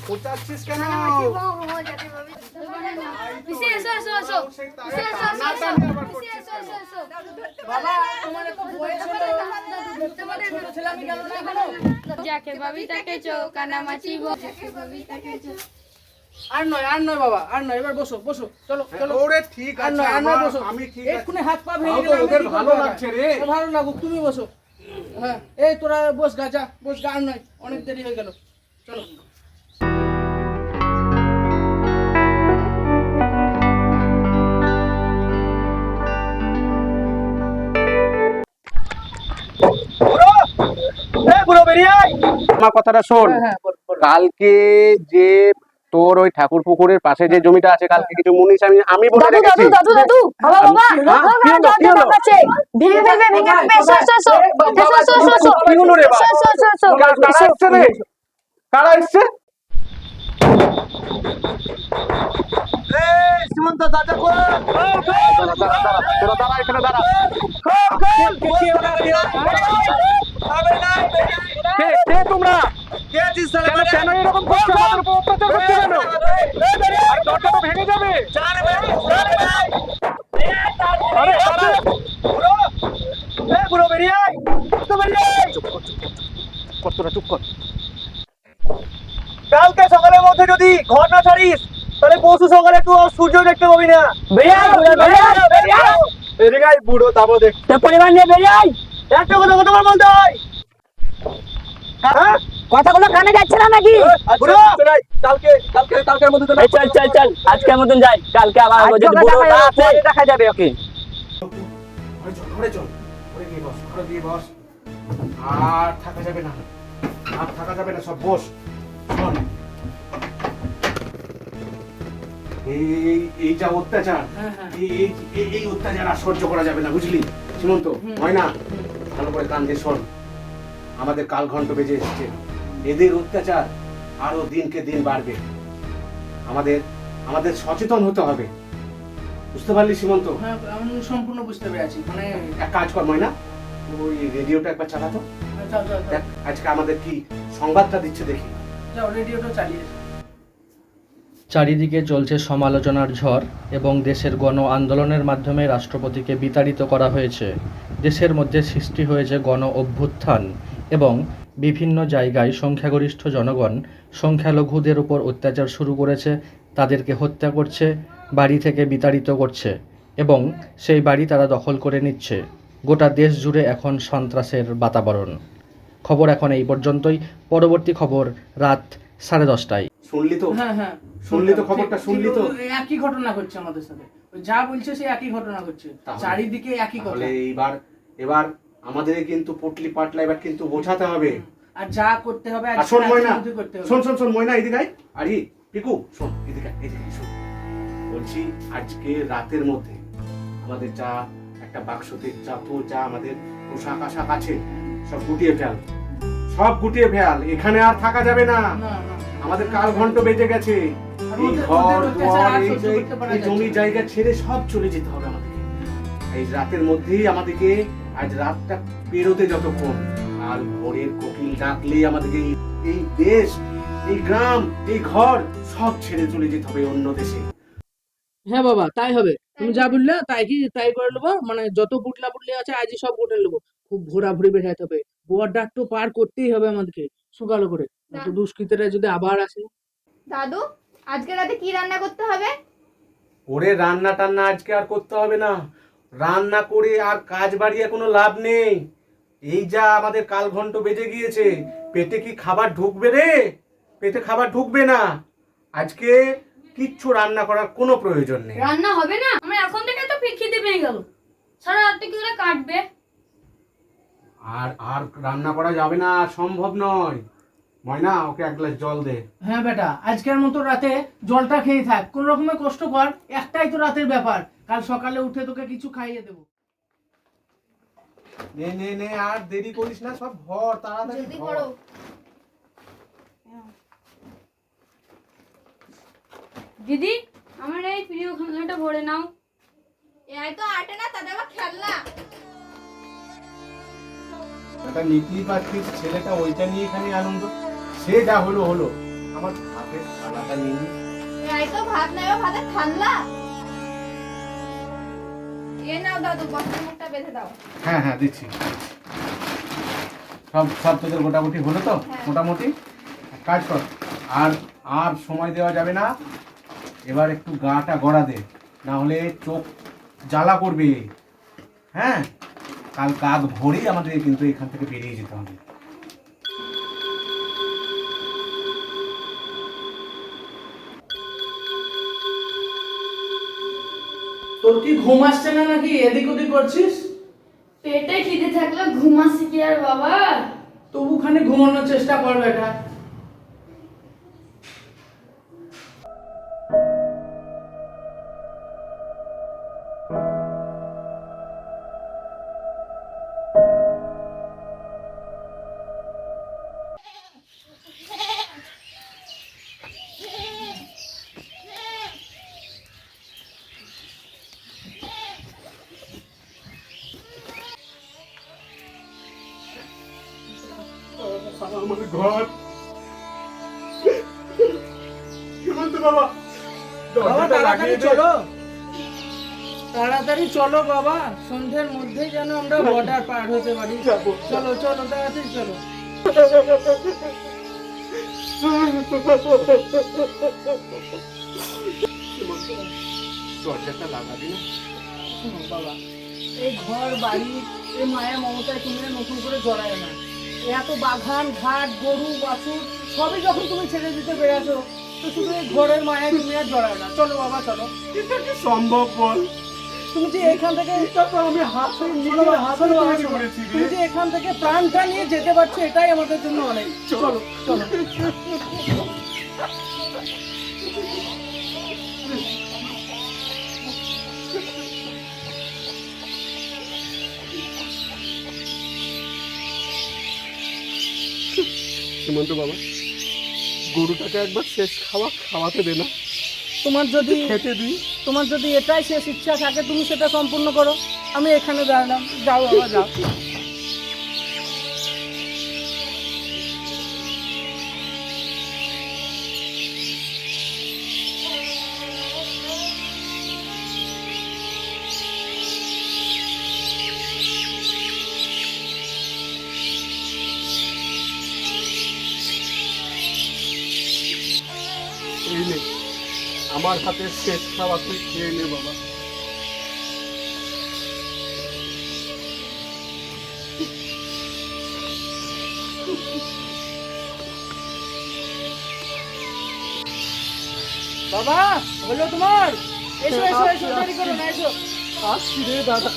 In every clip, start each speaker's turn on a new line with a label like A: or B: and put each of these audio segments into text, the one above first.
A: কোথাচ্ছিস কেন?
B: যাকে ভাবি তাকে কানামাছি
C: আর নয় বাবা, আর নয়। এবার বসো বসো, চলো চলো।
A: ওরে ঠিক আছে, আমি ঠিক আছে।
C: এক্ষুনি হাত পা ভেঙে গেলে
A: ওদের ভালো লাগছে রে।
C: ভালো লাগুক, তুমি বসো। হ্যাঁ, এই তোরা বস গা, যা বস গা। আর নয়, অনেক দেরি হয়ে গেল, চলো।
D: আমার কথাটা শোন। কালকে যে তোর ওই ঠাকুর পুকুরের পাশে যে জমিটা আছে, কালকে কিছু মুনিশ আমি বলে রেখেছি। কারা এসছে?
A: সীমন্ত দাদা কই?
D: তোরা দাঁড়া, এখানে দাঁড়া। কে তোমরা? কেন এরকম করছো? আমাদের উপর অত্যাচার করছো কেন? আর দরজাটা ভেঙে যাবে। আরে চুপ কর।
A: কালকে সকালের মধ্যে যদি ঘর না ছাড়িস তাহলে পরশু সকালে একটু সূর্য দেখতে পাবি না। এদিকে আয় বুড়ো, তারপর দেখ পরিবার নিয়ে বেরিয়ে আয়। একটা কথা কতবার বলতে হয়?
E: কথাগুলো কানে যাচ্ছে না নাকি?
A: কালকের মধ্যে
E: চল আজকের মতন যাই, কালকে আবার দেখা যাবে ওকে।
D: আর থাকা যাবে না, সব বস। শোন, এই যা অত্যাচার, এই অত্যাচার আর সহ্য করা যাবে না, বুঝলি সীমন্ত? হয় না? ভালো করে কান দিয়ে শোন। আমাদের কাল ঘন্ট বেজে এসছে। এদের অত্যাচার আরো দিনকে দিন বাড়বে। আমাদের সচেতন হতে হবে, বুঝতে পারলি সীমন্ত?
C: হ্যাঁ, আমি সম্পূর্ণ বুঝতে পেরেছি। মানে
D: এক কাজ কর ময়না, ওই রেডিওটা একবার চালাতো। দেখ আজকে আমাদের কি সংবাদটা দিচ্ছে দেখি।
C: যাও, রেডিওটা চালিয়ে।
F: চারিদিকে চলছে সমালোচনার ঝড় এবং দেশের গণ আন্দোলনের মাধ্যমে রাষ্ট্রপতিকে বিতাড়িত করা হয়েছে। দেশের মধ্যে সৃষ্টি হয়েছে গণ অভ্যুত্থান এবং বিভিন্ন জায়গায় সংখ্যাগরিষ্ঠ জনগণ সংখ্যালঘুদের উপর অত্যাচার শুরু করেছে, তাদেরকে হত্যা করছে, বাড়ি থেকে বিতাড়িত করছে এবং সেই বাড়ি তারা দখল করে নিচ্ছে। গোটা দেশ জুড়ে এখন সন্ত্রাসের বাতাবরণ। খবর এখন এই পর্যন্তই। পরবর্তী খবর রাত 10:30টায়।
D: শুনলি তো?
C: হ্যাঁ,
D: শুনলি তো খবরটা? শুনলি তো?
C: একই ঘটনা ঘটছে আমাদের সাথে। যা বলছে সে একই ঘটনা ঘটছে, চারিদিকে একই কথা।
D: তাহলে এবার আমাদের কিন্তু পটলি পাটলা এবার কিন্তু বোঝাতে হবে।
C: আর যা করতে হবে
D: শোন ময়না, শোন ময়না, এদিকে আয়। আরে পিকু শোন, এদিকে শোন। বলছি আজকে রাতের মধ্যে আমাদের যা একটা বাক্সতে যা আমাদের পোশাক আশাক আছে সব গুটিয়ে ফেল। এখানে আর থাকা যাবে না। আমাদের কাল ঘন্ট বেজে গেছে। এই ঘর দুয়ার, এই জমি জায়গা ছেড়ে সব চলে যেতে হবে আমাদেরকে। এই রাতের মধ্যেই আমাদেরকে, আজ রাতটা পেরোতে যতক্ষণ, আর ভোরের কোকিল ডাকলেই আমাদেরকে এই দেশ, এই গ্রাম, এই ঘর সব ছেড়ে চলে যেতে হবে অন্য দেশে।
C: হ্যাঁ বাবা, তাই হবে। তুমি যা বললে তাই করে নেবো। মানে যত পুটলা আছে আজই সব উঠে নেবো। খুব ঘোরাঘুরি বেড়াতে হবে, বর্ডার তো পার করতেই হবে আমাদেরকে সকালে করে। দুষ্কৃতীরা যদি আবার আসে।
B: দাদু, আজকে রাতে কি রান্না করতে হবে?
D: ওরে রান্না টান্না আজকে আর করতে হবে না। রান্না করে আর কাজ বাড়িয়ে কোনো লাভ নেই। এই যা আমাদের কাল ঘন্ট বেজে গিয়েছে, পেটে কি খাবার ঢুকবে রে? পেটে খাবার ঢুকবে না। আজকে কিচ্ছু রান্না করার কোনো প্রয়োজন নেই।
B: রান্না হবে না? আমার এখন থেকে তো খিদে পেয়ে গেল। সারা রাত কি করে কাটবে?
D: আর রান্না করা যাবে না, সম্ভব নয়। ময়না, ওকে এক গ্লাস জল দে।
C: হ্যাঁ বেটা, আজকের মতো রাতে জলটা খেয়ে থাক, কোন রকমে কষ্ট কর। একটাই তো রাতের ব্যাপার, কাল সকালে উঠে তোকে কিছু খাইয়ে দেবো।
D: নে আর দেরি করিস না, সব ভর তাড়াতাড়ি ভর।
B: দিদি, আমার এই প্রিয় খানাটা ভরে নাও।
G: এই তো আটে না, তাদের আবার খেলনা।
D: এটা নিতেই পারছিস, ছেলেটা ওইটা নিয়ে এখানে আনন্দ। সে যা হলো, আমার ভাতের থালাটা নিয়ে নি।
G: এই তো ভাত নাই ভাতে ঠান্ডা এ নাও দাদু বস্তার মুখটা বেঁধে দাও
D: হ্যাঁ হ্যাঁ দিচ্ছি। সব সব তোদের মোটামুটি হলো তো? মোটামুটি এক কাজ কর, আর আর সময় দেওয়া যাবে না, এবার একটু গাটা গড়া দে, না হলে চোখ জ্বালা করবে। হ্যাঁ, কাল কাক ভোরেই আমাদের কিন্তু এখান থেকে বেরিয়ে যেতে হবে।
C: তোর কি ঘুম আসছে না নাকি এদিক ওদিক করছিস?
B: পেটে খিদে থাকলে ঘুমাসি কি আর বাবা?
C: তবু খানি ঘুমানোর চেষ্টা কর বেটা।
D: আমার ঘর হেমন্ত বাবা,
C: বাবা তাড়াতাড়ি চলো, তাড়াতাড়ি চলো বাবা, সন্ধ্যের মধ্যেই যেন আমরা বর্ডার পার হতে পারি। চলো চলো তাড়াতাড়ি চলো।
D: দরজাটা লাগাবি না?
C: শোনো বাবা, এই ঘর বাড়ি এই মায়া মমতায় তুমি আর নতুন করে জড়ায় না। এত বাগান ঘাট গরু বাছুর সবই যখন তুমি ছেড়ে দিতে পেরেছো, তো শুধু এই ঘরের মায়ায় তুমি আর জড়ায় না। চলো বাবা চলো।
D: এটা কি সম্ভব বল?
C: তুমি যে এখান থেকে
D: আমি হাতে
C: শোনো বাবা,
D: হাতে
C: শোনো বাবা,
D: তৈরি
C: শোনো।
D: করেছি রে।
C: তুমি যে এখান থেকে প্রাণটা নিয়ে যেতে পারছো এটাই আমাদের জন্য অনেক। চলো চলো।
D: হেমন্ত বাবা, গরুটাকে একবার শেষ খাওয়াতে দে না,
C: তোমার যদি
D: খেতে দিই।
C: তোমার যদি এটাই শেষ ইচ্ছা থাকে তুমি সেটা সম্পূর্ণ করো। আমি এখানে দাঁড়ালাম, যাও বাবা যাও।
D: এই নে, আমার হাতের শেষ খাওয়া তুই খেয়ে নে বাবা।
C: বাবা হলো তোমার? এসো এসো এসো, দেরি করো না, এসো।
D: আসছি রে দাদা।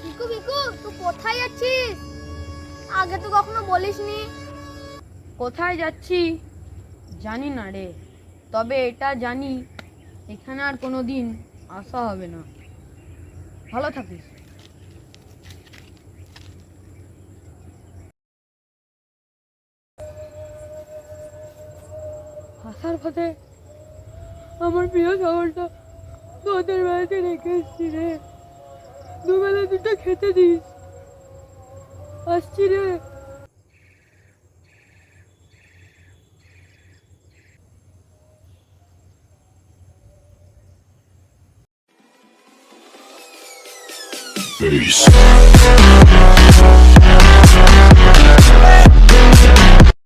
G: বিকু বিকু তুই কোথায় যাচ্ছিস? আগে তো কখনো বলিসনি।
B: কোথায় যাচ্ছি জানি না রে, তবে এটা জানি এখানে আর কোনোদিন আসা হবে না। ভালো থাকিস। আসার পথে আমার প্রিয় ছাগলটা তোদের বাড়িতে রেখে এসছি রে, দুবেলা দুটো খেতে দিস। আসছি রে।
H: Peace.